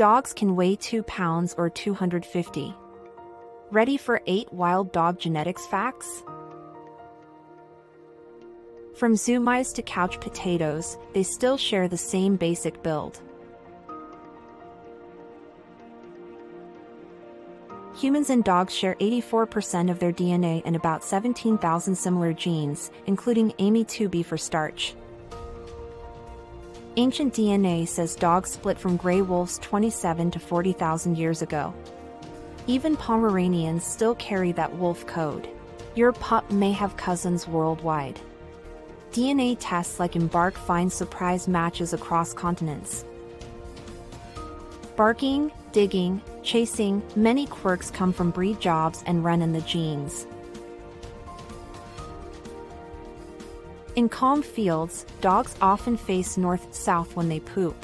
Dogs can weigh 2 pounds or 250. Ready for 8 wild dog genetics facts? From zoo mice to couch potatoes, they still share the same basic build. Humans and dogs share 84% of their DNA and about 17,000 similar genes, including AMY2B for starch. Ancient DNA says dogs split from gray wolves 27 to 40,000 years ago. Even Pomeranians still carry that wolf code. Your pup may have cousins worldwide. DNA tests like Embark find surprise matches across continents. Barking, digging, chasing, many quirks come from breed jobs and run in the genes. In calm fields, dogs often face north-south when they poop.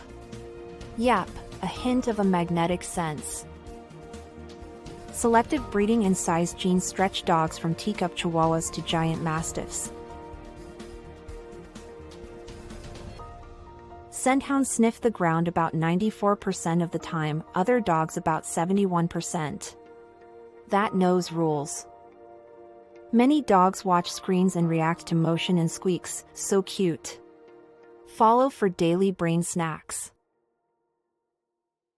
Yep, a hint of a magnetic sense. Selective breeding and size genes stretch dogs from teacup chihuahuas to giant mastiffs. Scenthounds sniff the ground about 94% of the time, other dogs about 71%. That nose rules. Many dogs watch screens and react to motion and squeaks, so cute. Follow for daily brain snacks.